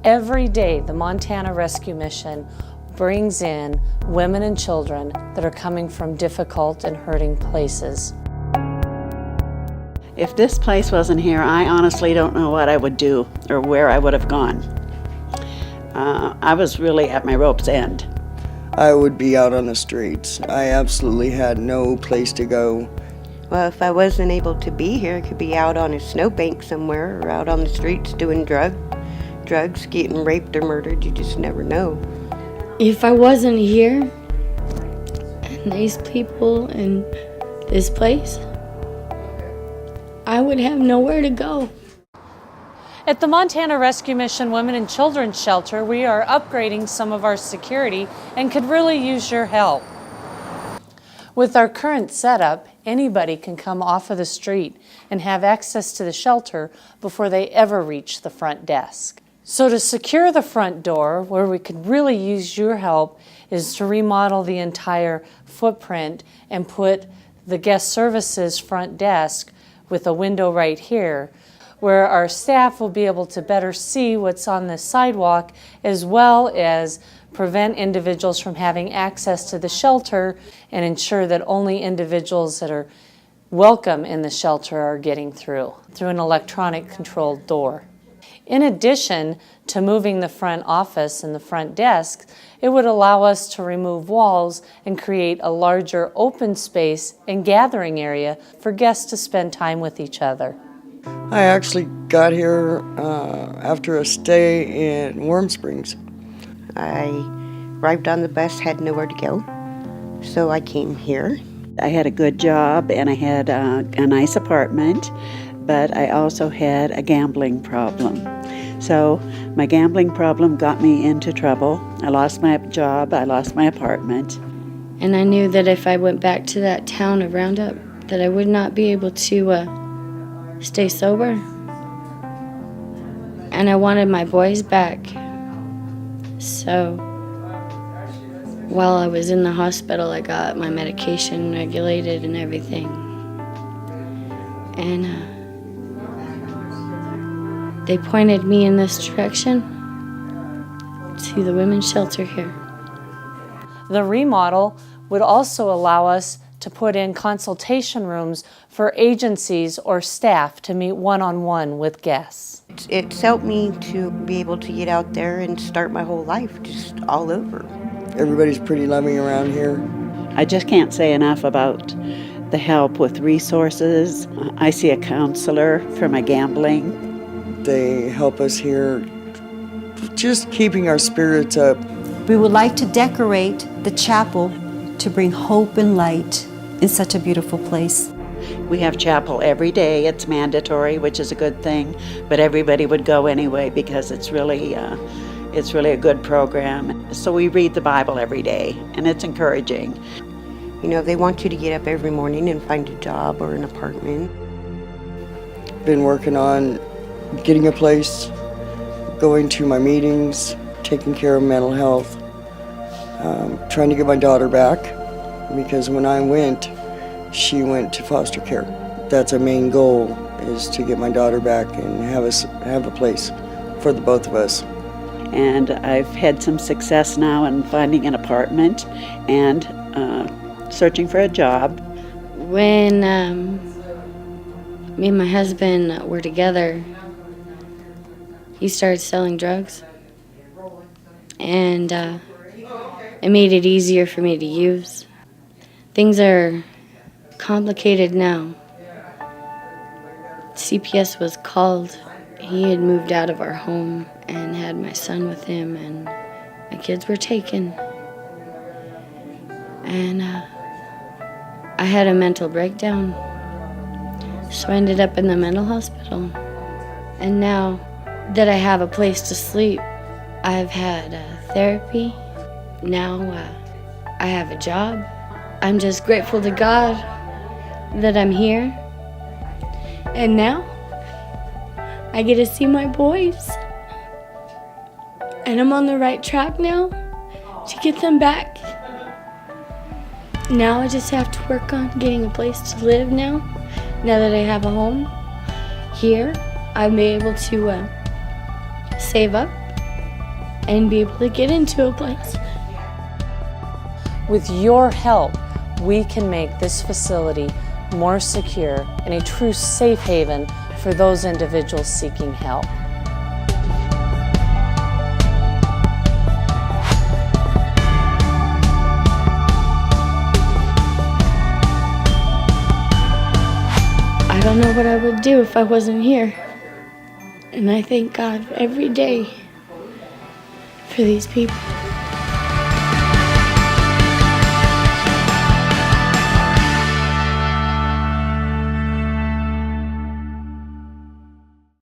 Every day, the Montana Rescue Mission brings in women and children that are coming from difficult and hurting places. If this place wasn't here, I honestly don't know what I would do or where I would have gone. I was really at my rope's end. I would be out on the streets. I absolutely had no place to go. Well, if I wasn't able to be here, I could be out on a snowbank somewhere or out on the streets doing drugs, getting raped or murdered. You just never know. If I wasn't here and these people and this place, I would have nowhere to go. At the Montana Rescue Mission Women and Children's Shelter, we are upgrading some of our security and could really use your help. With our current setup, anybody can come off of the street and have access to the shelter before they ever reach the front desk. So to secure the front door, where we could really use your help, is to remodel the entire footprint and put the guest services front desk with a window right here, where our staff will be able to better see what's on the sidewalk, as well as prevent individuals from having access to the shelter and ensure that only individuals that are welcome in the shelter are getting through an electronic controlled door. In addition to moving the front office and the front desk, it would allow us to remove walls and create a larger open space and gathering area for guests to spend time with each other. I actually got here after a stay in Warm Springs. I arrived on the bus, had nowhere to go, so I came here. I had a good job and I had a nice apartment, but I also had a gambling problem. So my gambling problem got me into trouble. I lost my job, I lost my apartment. And I knew that if I went back to that town of Roundup, that I would not be able to stay sober. And I wanted my boys back. So while I was in the hospital, I got my medication regulated and everything. And they pointed me in this direction to the women's shelter here. The remodel would also allow us to put in consultation rooms for agencies or staff to meet one-on-one with guests. It's helped me to be able to get out there and start my whole life just all over. Everybody's pretty loving around here. I just can't say enough about the help with resources. I see a counselor for my gambling. They help us here, just keeping our spirits up. We would like to decorate the chapel to bring hope and light in such a beautiful place. We have chapel every day. It's mandatory, which is a good thing, but everybody would go anyway because it's really a good program. So we read the Bible every day, and it's encouraging. You know, they want you to get up every morning and find a job or an apartment. Been working on getting a place, going to my meetings, taking care of mental health, trying to get my daughter back, because when I went, she went to foster care. That's our main goal, is to get my daughter back and have a place for the both of us. And I've had some success now in finding an apartment and searching for a job. When me and my husband were together, he started selling drugs, and it made it easier for me to use. Things are complicated now. CPS was called. He had moved out of our home and had my son with him, and my kids were taken. And I had a mental breakdown, so I ended up in the mental hospital. And now that I have a place to sleep, I've had therapy. Now I have a job. I'm just grateful to God that I'm here. And now I get to see my boys. And I'm on the right track now to get them back. Now I just have to work on getting a place to live now that I have a home here. I'll be able to save up and be able to get into a place. With your help, we can make this facility more secure and a true safe haven for those individuals seeking help. I don't know what I would do if I wasn't here. And I thank God every day for these people.